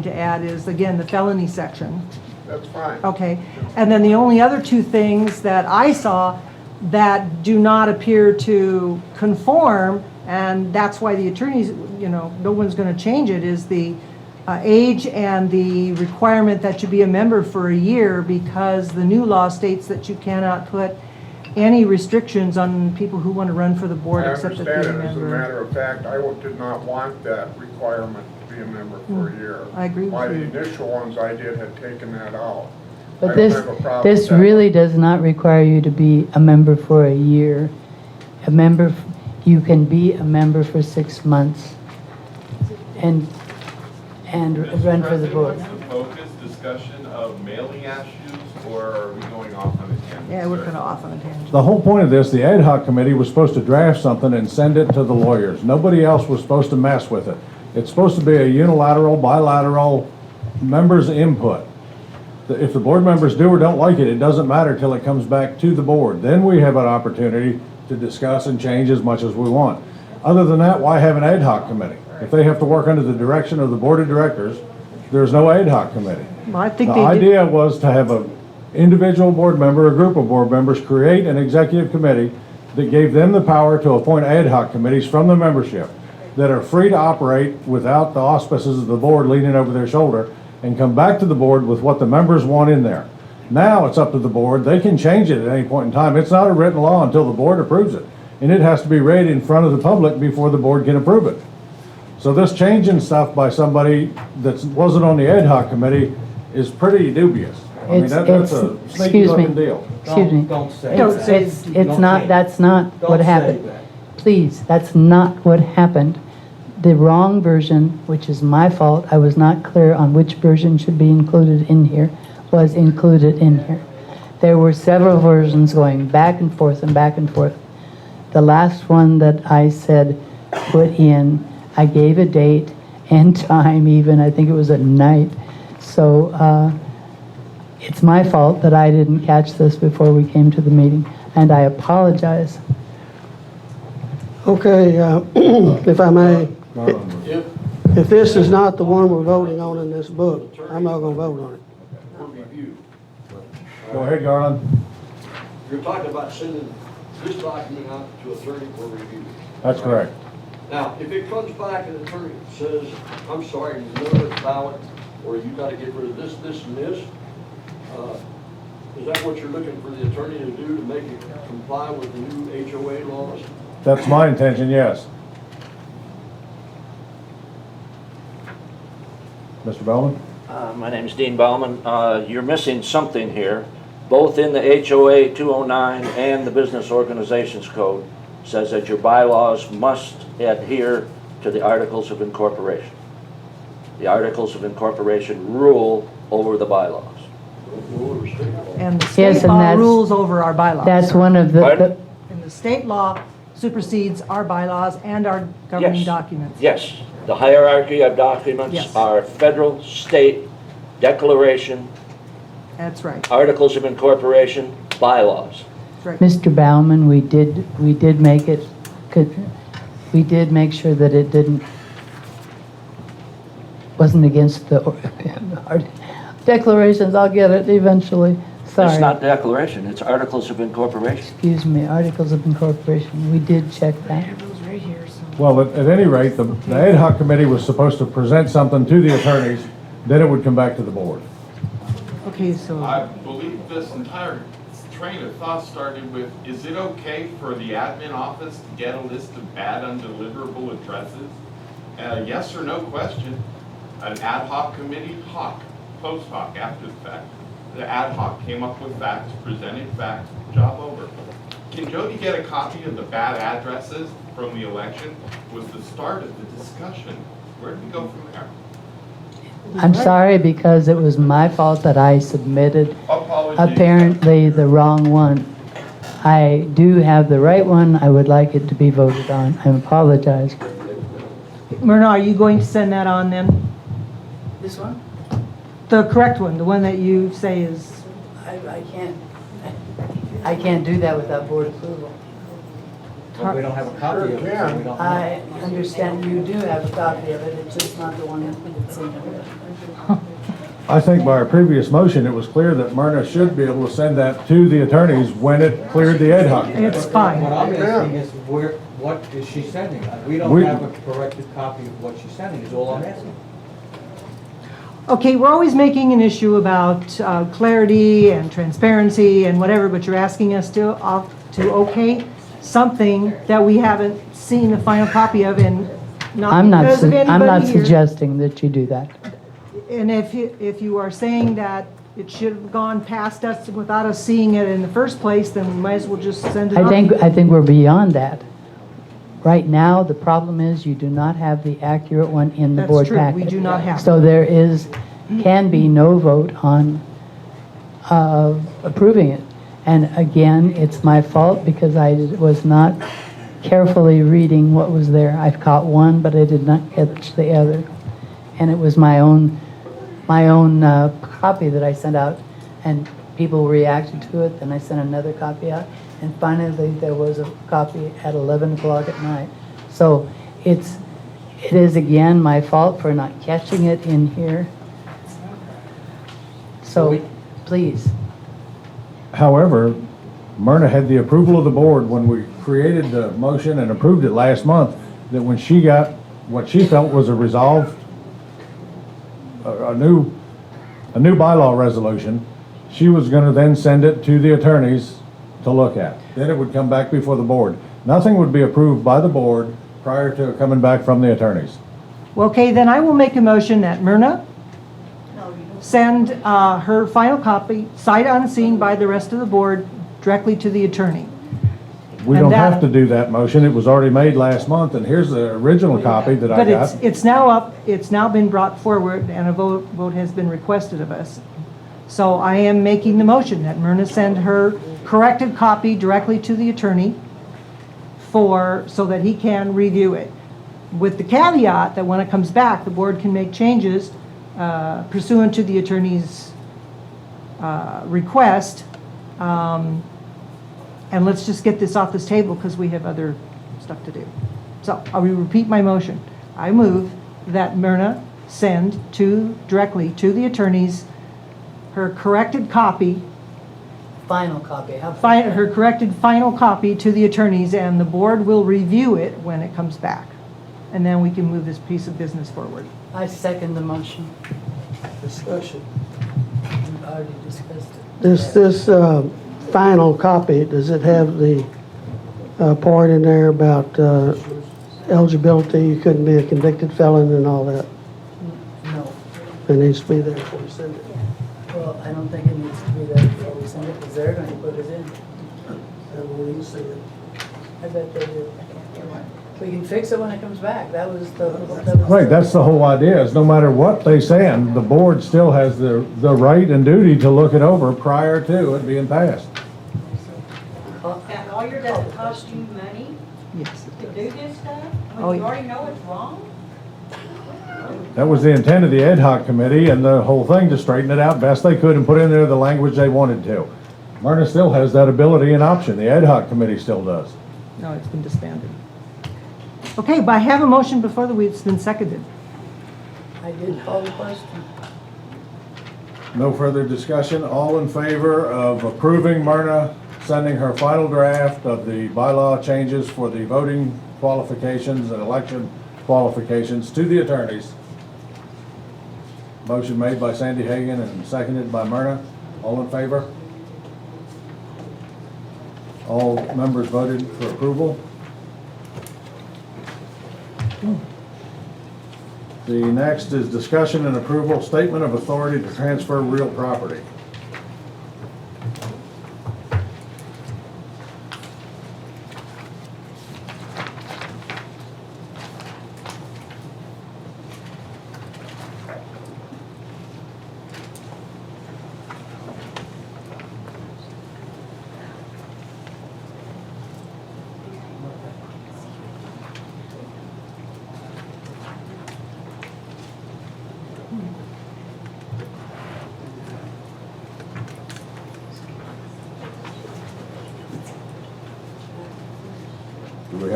to add is, again, the felony section. That's fine. Okay, and then the only other two things that I saw that do not appear to conform, and that's why the attorneys, you know, no one's gonna change it, is the age and the requirement that you be a member for a year, because the new law states that you cannot put any restrictions on people who want to run for the board I except that understand they're a it. As a member. matter of fact, I did not want that requirement to be a member for a year. I agree with By you. the initial ones I did had taken that out. I But don't this, have a problem this with that. really does not require you to be a member for a year. A member, you can be a member for 6 months and run for the board. Mr. President, was the focus discussion of mailing issues, or are we going off on a tangent? Yeah, we're sir? kind of off on a tangent. The whole point of this, the ad hoc committee was supposed to draft something and send it to the lawyers. Nobody else was supposed to mess with it. It's supposed to be a unilateral, bilateral, members' input. If the board members do or don't like it, it doesn't matter till it comes back to the board. Then we have an opportunity to discuss and change as much as we want. Other than that, why have an ad hoc committee? If they have to work under the direction of the board of directors, there's no ad hoc committee. Well, I think The they did. idea was to have an individual board member, a group of board members, create an executive committee that gave them the power to appoint ad hoc committees from the membership that are free to operate without the auspices of the board leaning over their shoulder, and come back to the board with what the members want in there. Now it's up to the board. They can change it at any point in time. It's not a written law until the board approves it. And it has to be read in front of the public before the board can approve it. So this changing stuff by somebody that wasn't on the ad hoc committee is pretty dubious. I mean, that's a sneaky Excuse me. looking deal. Excuse me. Don't say Don't that. say- It's not, that's not Don't what say happened. that. Please, that's not what happened. The wrong version, which is my fault, I was not clear on which version should be included in here, was included in here. There were several versions going back and forth and back and forth. The last one that I said put in, I gave a date and time even, I think it was at night. So it's my fault that I didn't catch this before we came to the meeting, and I apologize. Okay, if I may, if this is not the one we're voting on in this book, I'm not gonna vote on it. For review. Go ahead, Garland. You're talking about sending this document out to attorney for review. That's correct. Now, if it comes back and the attorney says, I'm sorry, none of it's valid, or you gotta get rid of this, this, and this, is that what you're looking for the attorney to do to make it comply with the new HOA laws? That's my intention, yes. Mr. Bellman? My name is Dean Bauman. You're missing something here. Both in the HOA 209 and the Business Organizations Code says that your bylaws must adhere to the Articles of Incorporation. The Articles of Incorporation rule over the bylaws. And the Yes, state and law that's- rules over our bylaws. That's one of Pardon? And the state law supersedes our bylaws and our governing Yes. documents. Yes, the hierarchy of documents Yes. are federal, state, declaration, That's right, Articles of Incorporation, bylaws. that's right. Mr. Bauman, we did make it, we did make sure that it wasn't against the declarations. I'll get it eventually. Sorry. It's not declaration, it's Articles of Incorporation. Excuse me, Articles of Incorporation. We did check that. Well, at any rate, the ad hoc committee was supposed to present something to the attorneys, then it would come back to the board. Okay, so, I believe this entire train of thought started with, is it okay for the admin office to get a list of bad undeliverable addresses? Yes or no question. An ad hoc committee, post hoc, after the fact. The ad hoc came up with facts, presented facts, job over. Can Jody get a copy of the bad addresses from the election? Was the start of the discussion. Where did we go from there? I'm sorry because it was my fault that I submitted Apologies. apparently the wrong one. I do have the right one. I would like it to be voted on. I apologize. Myrna, are you going to send that on then? This one? The correct one, the one that you say is, I can't do that without board approval. But we don't have a copy of it, so we don't know. I understand you do have a copy of it, it's just not the one that's in here. I think by our previous motion, it was clear that Myrna should be able to send that to the attorneys when it cleared the ad hoc. It's What fine. I'm asking is what is she sending? We don't We- have a corrected copy of what she's sending, is all I'm asking. Okay, we're always making an issue about clarity and transparency and whatever, but you're asking us to okay something that we haven't seen the final copy of, and not I'm not, because of I'm not anybody here. suggesting that you do that. And if you are saying that it should have gone past us without us seeing it in the first place, then we might as well just send it I on. think we're beyond that. Right now, the problem is you do not have the accurate one in the That's board true, packet. we do not have So there can be no vote on approving it. And again, it's my fault because I was not carefully reading what was there. I caught one, but I did not catch the other. And it was my own copy that I sent out, and people reacted to it, then I sent another copy out, and finally there was a copy at 11 o'clock at night. So it is again my fault for not catching it in here. So, please. However, Myrna had the approval of the board when we created the motion and approved it last month, that when she got what she felt was a resolved, a new bylaw resolution, she was gonna then send it to the attorneys to look at. Then it would come back before the board. Nothing would be approved by the board prior to coming back from the attorneys. Well, okay, then I will make a motion that Myrna send her final copy, sight unseen by the rest of the board, directly to the attorney. We And don't that- have to do that motion. It was already made last month, and here's the original copy that I But got. it's now up, it's now been brought forward, and a vote has been requested of us. So I am making the motion that Myrna send her corrected copy directly to the attorney so that he can review it. With the caveat that when it comes back, the board can make changes pursuant to the attorney's request. And let's just get this off this table because we have other stuff to do. So I will repeat my motion. I move that Myrna send directly to the attorneys her corrected copy, Final copy. How about her corrected final copy to the attorneys, and the board will review it when it comes back. And then we can move this piece of business forward. I second the motion. Discussion. We've already discussed it. This final copy, does it have the part in there about eligibility, you couldn't be a convicted felon and all that? No. It needs to be there before you send it. Well, I don't think it needs to be there before we send it, because they're going to put it in. And we can see it. I bet they do. We can fix it when it comes back. That was the. Right, that's the whole idea, is no matter what they send, the board still has the right and duty to look it over prior to it being passed. And all your, does it cost you money Yes. to do this stuff? Oh, When you yeah. already know it's wrong? That was the intent of the ad hoc committee and the whole thing, to straighten it out best they could and put in there the language they wanted to. Myrna still has that ability and option, the ad hoc committee still does. No, it's been disbanded. Okay, but I have a motion before it's been seconded. I did call the question. No further discussion, all in favor of approving Myrna sending her final draft of the bylaw changes for the voting qualifications and election qualifications to the attorneys. Motion made by Sandy Hagan and seconded by Myrna. All in favor? All members voted for approval. The next is discussion and approval, statement of authority to transfer real property.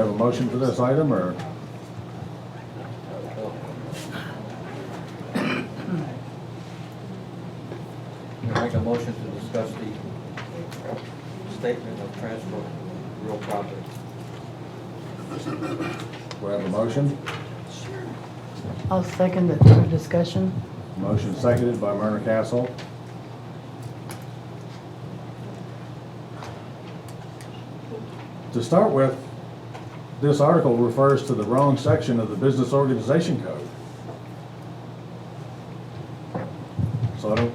have a motion for this item, or? Make a motion to discuss the statement of transfer of real property. We have a motion. I'll second it for discussion. Motion seconded by Myrna Castle. To start with, this article refers to the wrong section of the Business Organization Code. So I don't,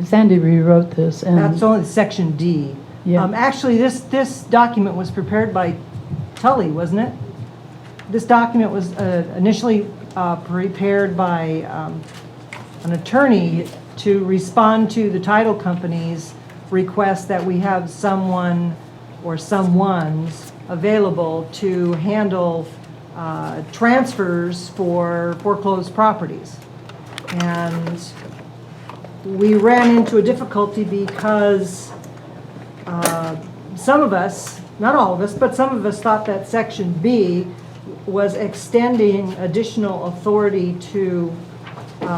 Sandy rewrote this, and That's only section D. Yeah. Actually, this document was prepared by Tully, wasn't it? This document was initially prepared by an attorney to respond to the title company's request that we have someone or someone's available to handle transfers for foreclosed properties. And we ran into a difficulty because some of us, not all of us, but some of us thought that section B was extending additional authority to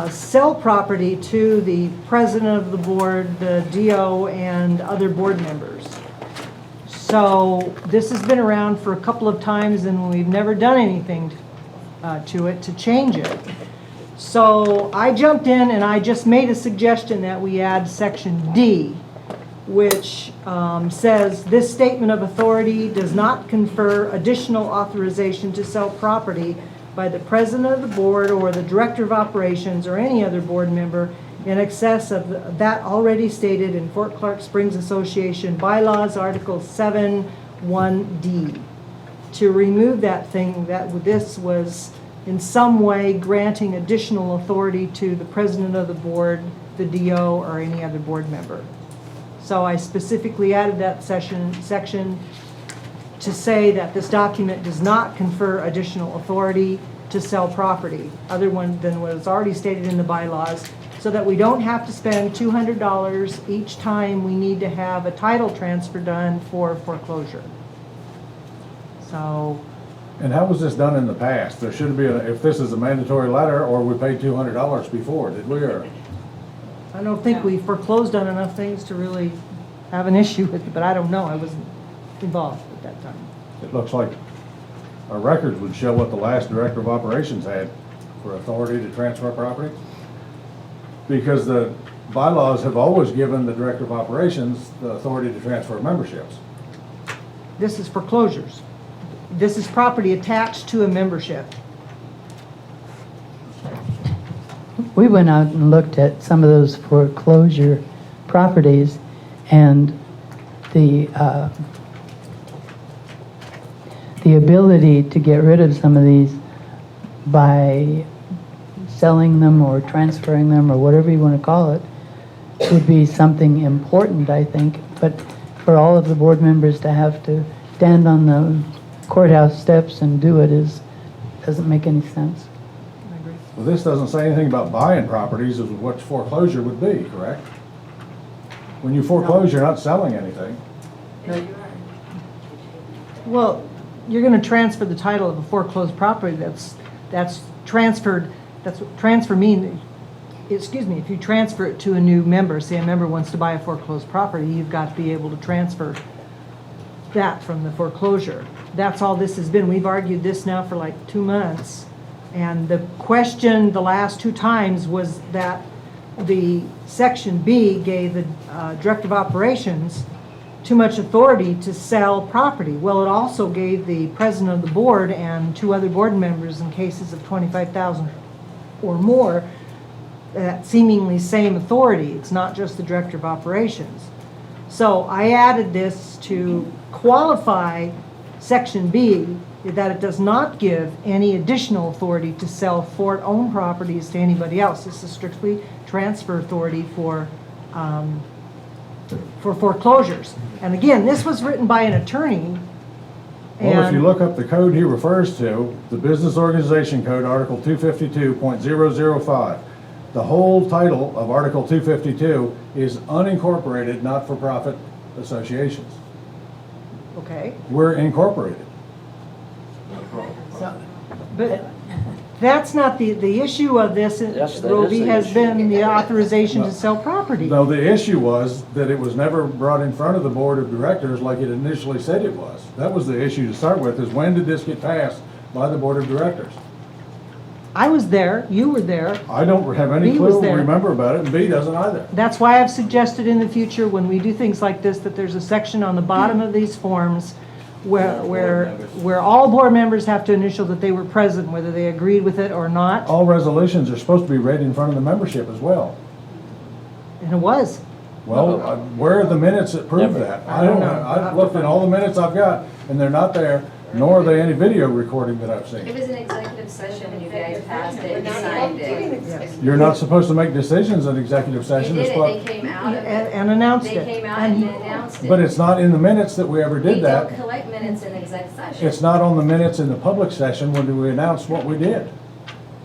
sell property to the president of the board, the DO, and other board members. So this has been around for a couple of times and we've never done anything to it to change it. So I jumped in and I just made a suggestion that we add section D, which says this statement of authority does not confer additional authorization to sell property by the president of the board or the director of operations or any other board member in excess of that already stated in Fort Clark Springs Association bylaws, Article 7(1)D. To remove that thing, that this was in some way granting additional authority to the president of the board, the DO, or any other board member. So I specifically added that section to say that this document does not confer additional authority to sell property other than what is already stated in the bylaws, so that we don't have to spend $200 each time we need to have a title transfer done for foreclosure. So, and how was this done in the past? There should be, if this is a mandatory letter, or we paid $200 before, did we, or? I don't think we foreclosed on enough things to really have an issue with it, but I don't know, I wasn't involved at that time. It looks like our records would show what the last director of operations had for authority to transfer property. Because the bylaws have always given the director of operations the authority to transfer memberships. This is foreclosures. This is property attached to a membership. we went out and looked at some of those foreclosure properties, and the ability to get rid of some of these by selling them or transferring them or whatever you want to call it would be something important, I think. But for all of the board members to have to stand on the courthouse steps and do it doesn't make any sense. Well, this doesn't say anything about buying properties as what foreclosure would be, correct? When you foreclose, you're not selling anything. Well, you're going to transfer the title of a foreclosed property that's transferred. That's what transfer means. Excuse me. If you transfer it to a new member, say a member wants to buy a foreclosed property, you've got to be able to transfer that from the foreclosure. That's all this has been. We've argued this now for like 2 months, and the question the last 2 times was that the Section B gave the Director of Operations too much authority to sell property. Well, it also gave the President of the Board and 2 other board members in cases of $25,000 or more that seemingly same authority. It's not just the Director of Operations. So I added this to qualify Section B, that it does not give any additional authority to sell Fort-owned properties to anybody else. This is strictly transfer authority for foreclosures. And again, this was written by an attorney. Well, if you look up the code he refers to, the Business Organization Code, Article 252.005, the whole title of Article 252 is unincorporated not-for-profit associations. Okay. We're incorporated. But that's not the issue of this, Yes, that is Roby, the has issue. been the authorization to sell property. No, the issue was that it was never brought in front of the board of directors like it initially said it was. That was the issue to start with, is when did this get passed by the board of directors? I was there, you were there. I don't have any B was clue or there. remember about it, and B doesn't either. That's why I've suggested in the future, when we do things like this, that there's a section on the bottom of these forms where all board members have to initial that they were present, whether they agreed with it or not, All resolutions are supposed to be read in front of the membership as well. and it was. Well, where are the minutes that prove Never. that? I don't know. I've looked at all the minutes I've got, and they're not there, nor are they any video recording that I've It seen. was an executive session when you guys passed it and signed it. Yes. You're not supposed to make decisions in executive They session, did is it, they what, came out of it. And announced They it. came out And and he- announced it. but it's not in the minutes that we ever We did don't that. collect minutes in exec session. It's not on the minutes in the public session when we announced what we did.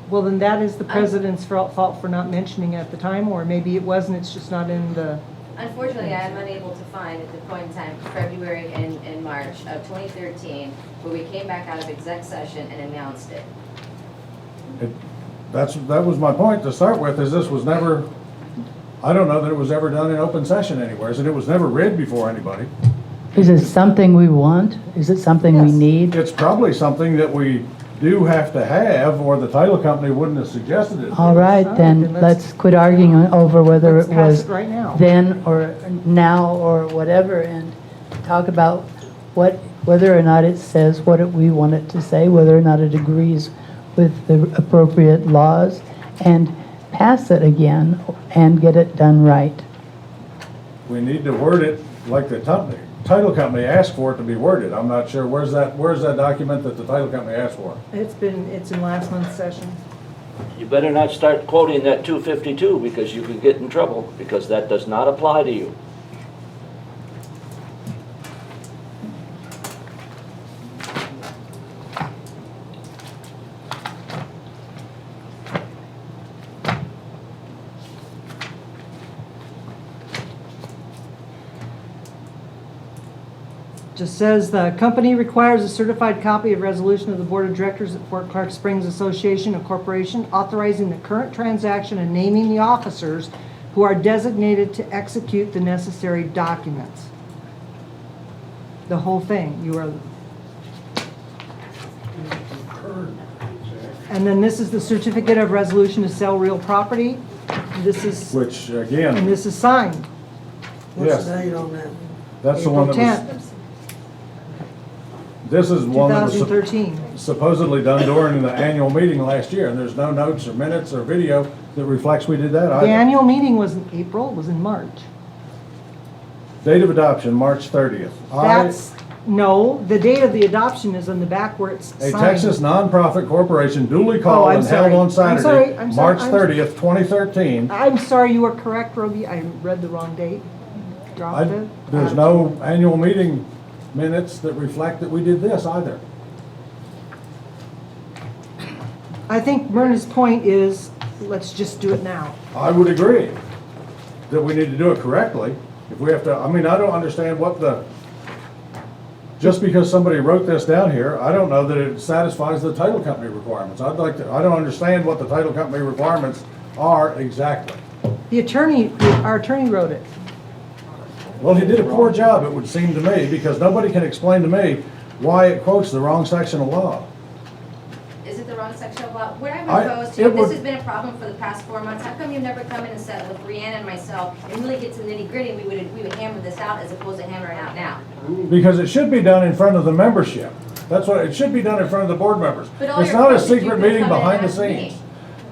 Well, then that is the president's fault for not mentioning it at the time, or maybe it wasn't, it's just not in the, Unfortunately, I am unable to find at the point in time, February and March of 2013, where we came back out of exec session and announced it. That was my point to start with, is this was never, I don't know that it was ever done in open session anywheres, and it was never read before anybody. Is it something we want? Is it something we Yes. need? It's probably something that we do have to have, or the title company wouldn't have suggested it. All right, then Then let's quit arguing over whether let's it pass was it right now. then or now or whatever, and talk about whether or not it says what we want it to say, whether or not it agrees with the appropriate laws, and pass it again and get it done right. We need to word it like the title company asked for it to be worded. I'm not sure, where's that document that the title company asked for? it's in last month's session. You better not start quoting that 252 because you could get in trouble, because that does not apply to you. Just says, the company requires a certified copy of resolution of the Board of Directors at Fort Clark Springs Association of Corporation authorizing the current transaction and naming the officers who are designated to execute the necessary documents. The whole thing, you are. And then this is the certificate of resolution to sell real property. This is, Which, and again, this is signed. What's yes, the date on that? that's the one April that was, 10th, this is one that was 2013. supposedly done during the annual meeting last year, and there's no notes or minutes or video that reflects we did that The either. annual meeting was in April, it was in March. Date of adoption, March 30th. That's, no, the date of the adoption is on the back where it's A signed. Texas nonprofit corporation duly Oh, called I'm and held sorry. on I'm sorry. Saturday, I'm sorry. March 30th, 2013. I'm sorry, you are correct, Roby, I read the wrong date. Dropped it. There's no annual meeting minutes that reflect that we did this either. I think Myrna's point is, let's just do it now. I would agree that we need to do it correctly. If we have to, I mean, I don't understand what the, just because somebody wrote this down here, I don't know that it satisfies the title company requirements. I don't understand what the title company requirements are exactly. The attorney, our attorney wrote it. Well, he did a poor job, it would seem to me, because nobody can explain to me why it quotes the wrong section of law. Is it the wrong section of law? What I- I proposed to it you, would- this has been a problem for the past 4 months. How come you've never come in and sat with Brianna and myself and really get to the nitty gritty? We would hammer this out as opposed to hammering out now. Because it should be done in front of the membership. That's what, it should be done in front of the board members. But all It's your not a questions, you secret can meeting come in and behind the ask me. scenes.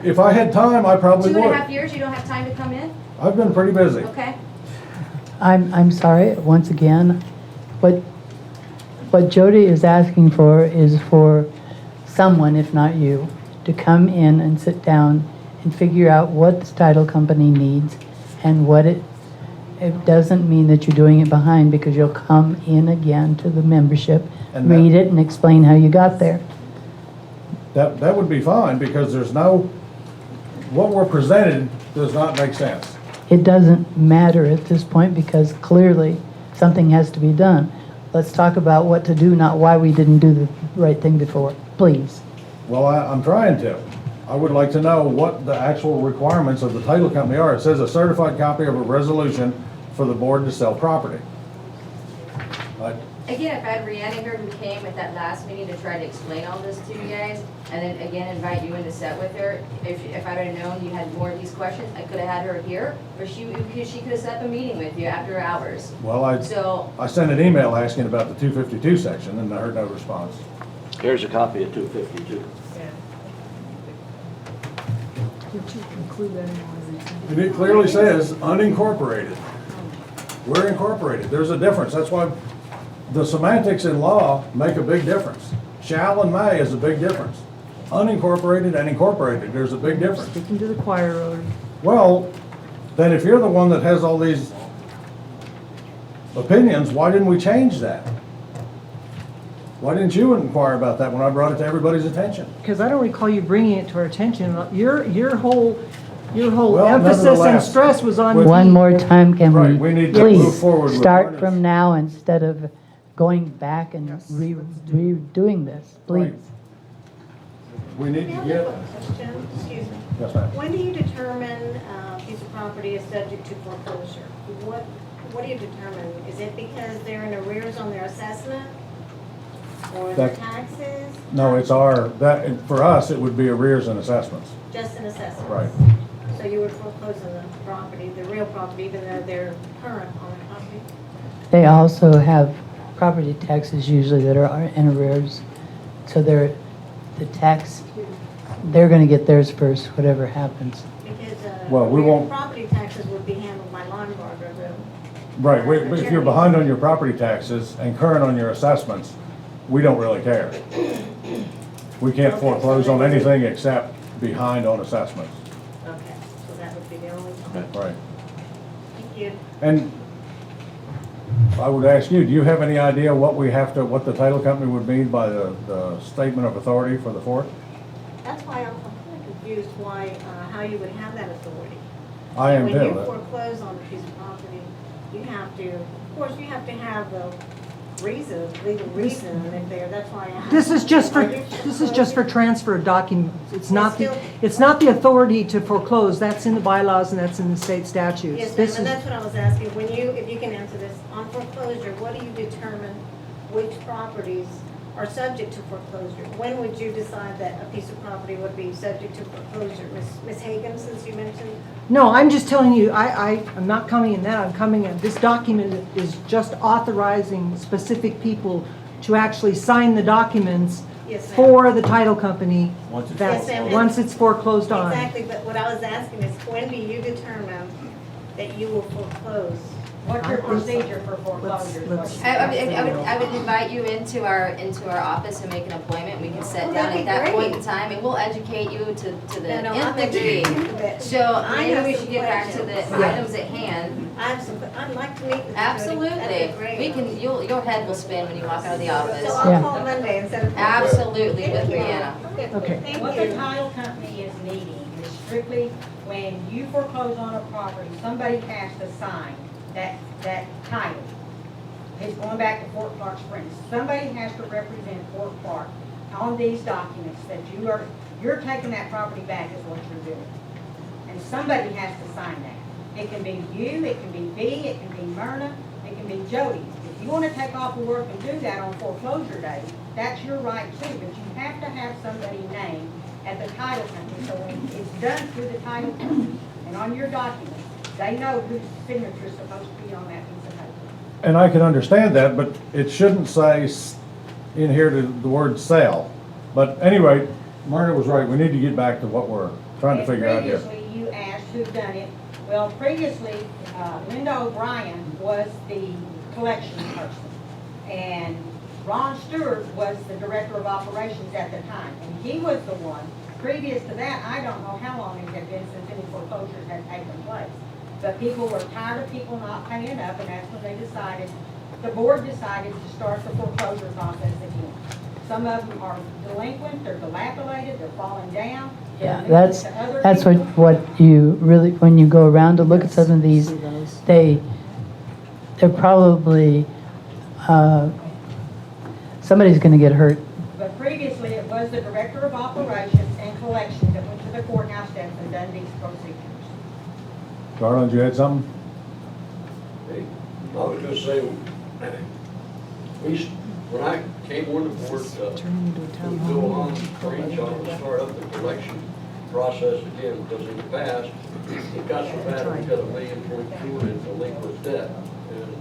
If I had time, I probably 2.5 would. years, you don't have time to come in? I've been pretty busy. Okay. I'm sorry, once again, what Jody is asking for is for someone, if not you, to come in and sit down and figure out what the title company needs and what it doesn't mean that you're doing it behind, because you'll come in again to the membership, And that- read it and explain how you got there. That would be fine, because there's no, what we're presented does not make sense. It doesn't matter at this point because clearly something has to be done. let's talk about what to do, not why we didn't do the right thing before, please. Well, I'm trying to. I would like to know what the actual requirements of the title company are. It says a certified copy of a resolution for the board to sell property. Again, if I had Rihanna here who came at that last meeting to try to explain all this to you guys, and then again invite you in to sit with her, if I'd have known you had more of these questions, I could have had her here, or she could have set up a meeting with you after hours. Well, So, I sent an email asking about the 252 section and I heard no response. Here's a copy of 252. Did you include that in one of And it clearly says unincorporated. We're incorporated. There's a difference. That's why the semantics in law make a big difference. Shall and may is a big difference. Unincorporated and incorporated, there's a big difference. Sticking to the choir, Rotary. Well, then if you're the one that has all these opinions, why didn't we change that? Why didn't you inquire about that when I brought it to everybody's attention? Because I don't recall you bringing it to our attention. Your whole Well, emphasis and nevertheless, stress was on. One more time, can Right, we need to move forward please with start ordinance. from now instead of going back and Yes, redoing this, please. Right. We need to get, Excuse me. yes, ma'am. When do you determine a piece of property is subject to foreclosure? What do you determine? Is it because they're in arrears on their assessment? Or their That- taxes? No, it's for us, it would be arrears and assessments. Just an assessment? Right. So you would foreclose on the property, the real property, even though they're current on the property? They also have property taxes usually that are in arrears. So they're gonna get theirs first, whatever happens. Because Well, we won't- property taxes would be handled by Lombard or Right, if you're behind on your property taxes and current on your assessments, we don't really care. We can't foreclose on anything except behind on assessments. Okay, so that would be the only time. Right. Thank you. And I would ask you, do you have any idea what the title company would mean by the statement of authority for the fort? That's why I'm kind of confused how you would have that authority. I am When you too. foreclose on a piece of property, you have to, of course, you have to have a legal reason if they're, that's why I asked. This is just for, Are you this is just for transfer of documents. It's not still- it's not the authority to foreclose. That's in the bylaws and that's in the state statutes. Yes, ma'am, This and is, that's what I was asking. If you can answer this, on foreclosure, what do you determine which properties are subject to foreclosure? When would you decide that a piece of property would be subject to foreclosure? Ms. Hagan, since you mentioned, no, I'm just telling you, I'm not coming in that. I'm coming in, this document is just authorizing specific people to actually sign the documents Yes, ma'am. for the title company Once it's that, Yes, ma'am. once it's foreclosed on. exactly, but what I was asking is, when do you determine that you will foreclose? What's your procedure for foreclosure? Let's- I would invite you into our office and make an appointment. We can sit Oh, down that'd at be that great. point in time, and we'll educate you to the No, nth I'm degree. educated. So I maybe have we some should get back to the questions. items at hand. I'd like to meet with you. Jody. Absolutely. That'd be great. We can, your head will spin when you walk out of the So office. Yeah. I'll call Monday instead of. Absolutely, with Thank you. Rihanna. Okay. Thank What the you. title company is needing is strictly when you foreclose on a property, somebody has to sign that title. It's going back to Fort Clark Springs. Somebody has to represent Fort Clark on these documents that you're taking that property back is what you're doing. And somebody has to sign that. It can be you, it can be B, it can be Myrna, it can be Jody. If you want to take off of work and do that on foreclosure day, that's your right too, but you have to have somebody named at the title company. So when it's done through the title company and on your documents, they know whose signature is supposed to be on that piece of paper. And I can understand that, but it shouldn't say in here the word sale. But anyway, Myrna was right. We need to get back to what we're trying to And figure out here. previously, you asked who done it. Well, previously, Linda O'Brien was the collection person. And Ron Stewart was the director of operations at the time. And he was the one, previous to that, I don't know how long it had been since any foreclosures had taken place. But people were tired of people not paying up, and that's when they decided, the board decided to start the foreclosure process again. Some of them are delinquent, they're dilapidated, they're falling down. Yeah, they're that's linked to other what people. you really, when you go around to look at some of these, See those? they're probably Somebody's gonna get hurt. But previously, it was the Director of Operations and Collections that went to the courthouse steps and done these procedures. Garland, you had something? Hey, I was gonna say, when I came on the board, we go on, reach out and start up the collection process again, because in the past, it got so bad, we got $1.2 million in delinquent debt. And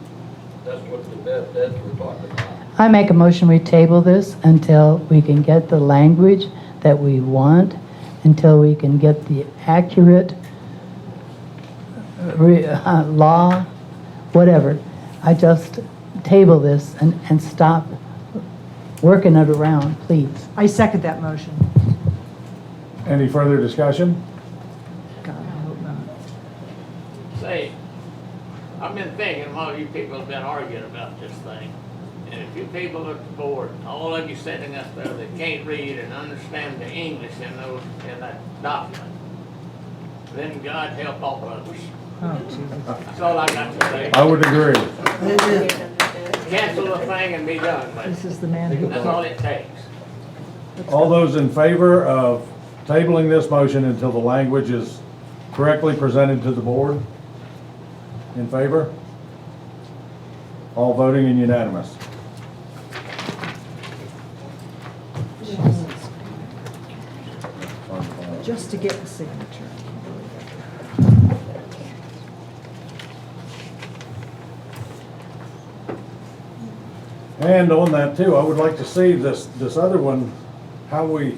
that's what the bad debts we're talking about. I make a motion, we table this until we can get the language that we want, until we can get the accurate law, whatever. I just table this and stop working it around, please. I second that motion. Any further discussion? God, I hope not. Say, I've been thinking, a lot of you people have been arguing about this thing. And if you people at the board, all of you sitting up there that can't read and understand the English in that document, then God help all of us. Oh, Jesus. That's all I got to say. I would agree. Cancel the thing and be done with This it. is the man who. That's all it takes. All those in favor of tabling this motion until the language is correctly presented to the board? In favor? All voting and unanimous. Just to get the signature. And on that too, I would like to see this other one, how we,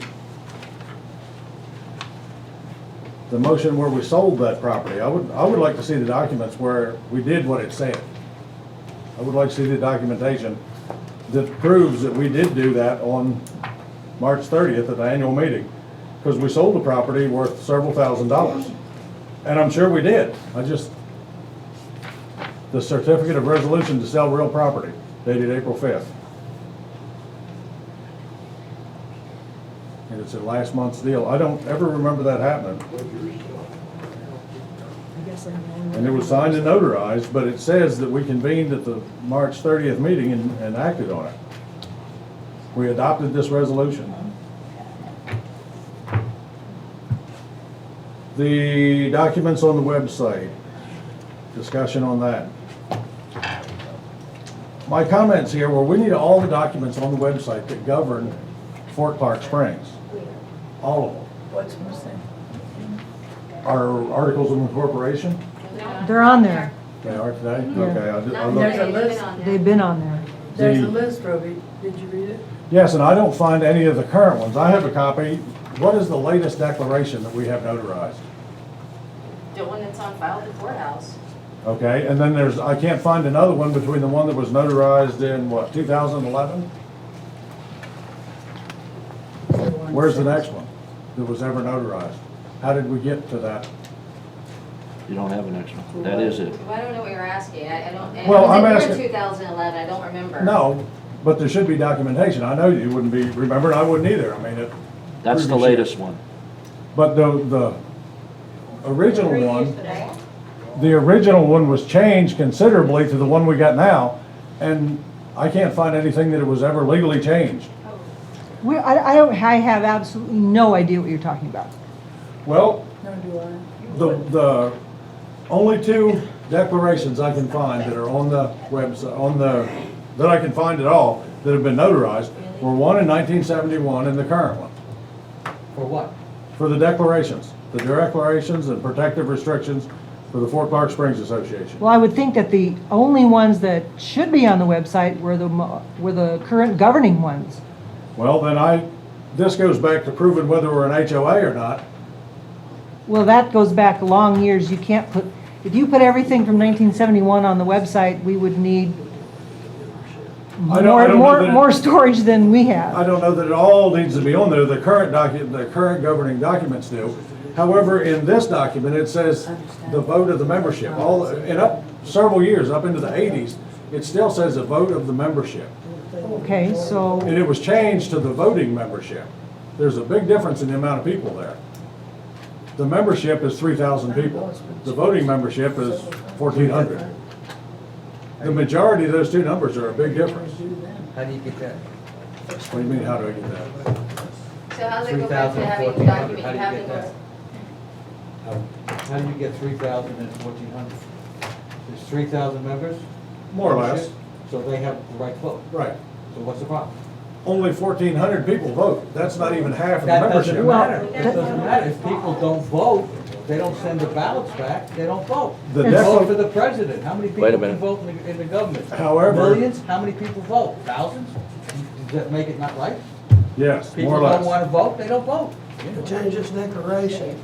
the motion where we sold that property. I would like to see the documents where we did what it said. I would like to see the documentation that proves that we did do that on March 30th at the annual meeting. Because we sold the property worth several $1,000s. And I'm sure we did. The certificate of resolution to sell real property, dated April 5th. And it's in last month's deal. I don't ever remember that happening. And it was signed and notarized, but it says that we convened at the March 30th meeting and acted on it. We adopted this resolution. The documents on the website, discussion on that. My comments here were we need all the documents on the website that govern Fort Clark Springs. All of them. What's missing? Our articles of incorporation, They're on there. they are today? Yeah. Okay, I Not looked. today, they've been on there. They've been on there. There's a The- list, Roby. Did you read it? Yes, and I don't find any of the current ones. I have a copy. What is the latest declaration that we have notarized? The one that's on file at the courthouse. Okay, and then I can't find another one between the one that was notarized in, what, 2011? Where's the next one that was ever notarized? How did we get to that? You don't have an extra. That is it. Well, I don't know what you're asking. I don't. and Well, was it I'm here asking- in 2011, I don't remember. No, but there should be documentation. I know you wouldn't be remembered, I wouldn't either. I mean, That's the latest one. But the original Previous one, to that. the original one was changed considerably to the one we got now, and I can't find anything that it was ever legally changed. I have absolutely no idea what you're talking about. Well, No, do I? the only two declarations I can find that are on the website, that I can find at all, that have been notarized, were one in 1971 and the current one. For what? For the declarations and protective restrictions for the Fort Clark Springs Association. Well, I would think that the only ones that should be on the website were the current governing ones. Well, then this goes back to proving whether we're an HOA or not. Well, that goes back long years. You can't put, if you put everything from 1971 on the website, we would need I don't know that it- more storage than we have. I don't know that it all needs to be on there. The current governing documents do. However, in this document, it says the vote of the membership. Several years, up into the 80s, it still says a vote of the membership. Okay, so, And it was changed to the voting membership. There's a big difference in the amount of people there. The membership is 3,000 people. The voting membership is 1,400. The majority of those two numbers are a big difference. How do you get that? What do you mean, how do I get that? So how's it go back to 3,000 and having the 1,400, document, how you do you have get the that? How do you get 3,000 and 1,400? There's 3,000 members? More or less. So they have the right to vote. Right. So what's the problem? Only 1,400 people vote. That's not even half of the That membership. doesn't matter. That doesn't matter. If people don't vote, they don't send the ballots back, they don't vote. The They decla- vote for the president. How many people Wait a can minute. vote in the government? However- Millions? How many people vote? Thousands? Does that make it not right? Yes, People more or don't less. want to vote, they don't vote. To change this declaration,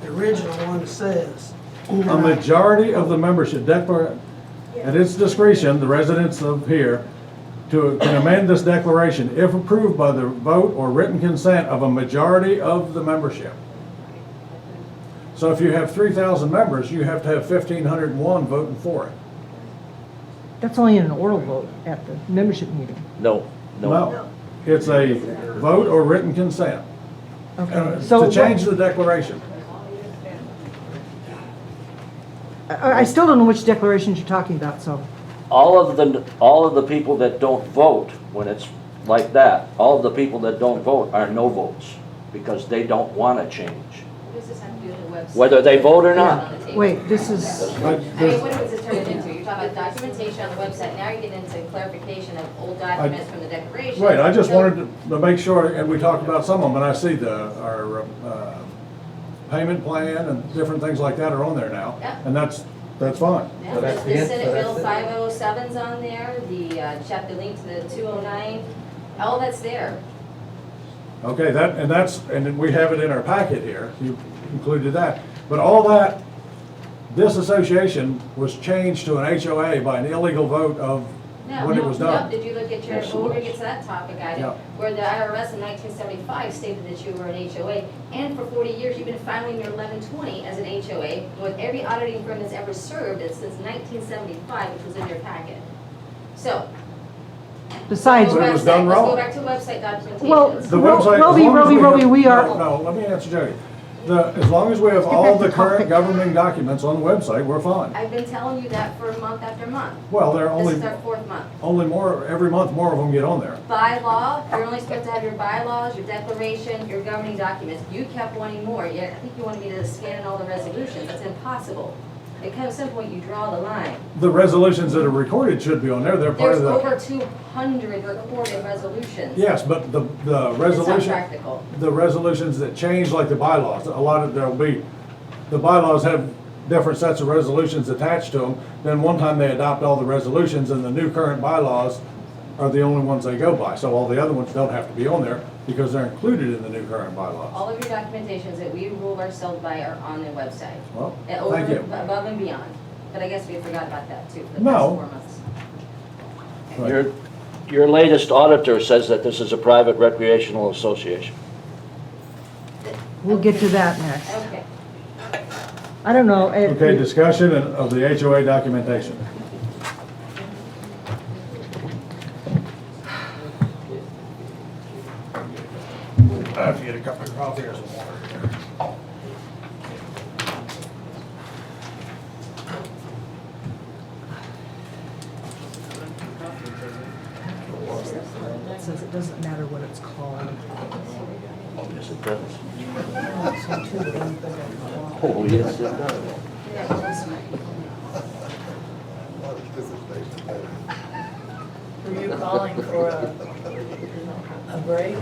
the original one says. A majority of the membership, at its discretion, the residents of here, can amend this declaration if approved by the vote or written consent of a majority of the membership. So if you have 3,000 members, you have to have 1,501 voting for it. That's only an oral vote at the membership meeting. No, no. No, it's a vote or written consent Okay, so to change the declaration. I still don't know which declarations you're talking about, so. All of the people that don't vote, when it's like that, all of the people that don't vote are no votes, because they don't want to change, What does this have to do with the website? whether they vote or not. On the table. Wait, this is, But I mean, what was this turned into? You're talking about documentation on the website, now you're getting into clarification of old documents from the declaration. Right, I just So- wanted to make sure, and we talked about some of them, and I see our payment plan and different things like that are on there now. Yeah. And that's fine. Yeah, So that's the the Senate answer, Bill that's it. 507's on there, the chapter link to the 209, all that's there. Okay, and we have it in our packet here, you included that. But all that, this association was changed to an HOA by an illegal vote of No, when it no, was no, done. did you look at your, Yes, it well, we're gonna was. get to that topic item, Yeah. where the IRS in 1975 stated that you were an HOA, and for 40 years, you've been filing your 1120 as an HOA, with every auditing firm that's ever served it since 1975, which was in your packet. So. besides, go But it was website. done Let's wrong. go back to website documentation. Well, The website. as Roby, long as we Roby, have- we are- No, let me answer Jody. As long as we have Get all back to the current topic. governing documents on the website, we're fine. I've been telling you that for month after month. Well, there are This only, is our 4th month. only more, every month more of them get on there. By law, you're only supposed to have your bylaws, your declaration, your governing documents. You kept wanting more, yet I think you wanted me to scan in all the resolutions. That's impossible. At some point, you draw the line. The resolutions that are recorded should be on there, they're part There's of the. over 200 recorded resolutions. Yes, but the It's not resolution, practical. the resolutions that change, like the bylaws, a lot of, there'll be, the bylaws have different sets of resolutions attached to them. Then one time they adopt all the resolutions and the new current bylaws are the only ones they go by. So all the other ones don't have to be on there because they're included in the new current bylaws. All of your documentations that we rule ourselves by are on the website. Well, Over, thank you. above and beyond. But I guess we forgot about that too for the No. past 4 months. Your latest auditor says that this is a private recreational association. we'll get to that next. Okay. I don't know. Okay, discussion of the HOA documentation. I have to get a cup of coffee or some water. It says it doesn't matter what it's called. Oh, yes, it does. Oh, yes, it does. Were you calling for a break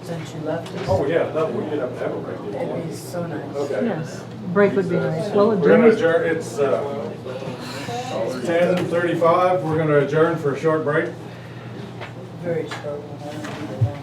since you left us? Oh, yeah, no, we did have to have a break. It'd be so nice. Okay. Yes, break would be nice. Well, We're gonna adjourn. adjourn, it's 10:35, we're gonna adjourn for a short break. Very short one.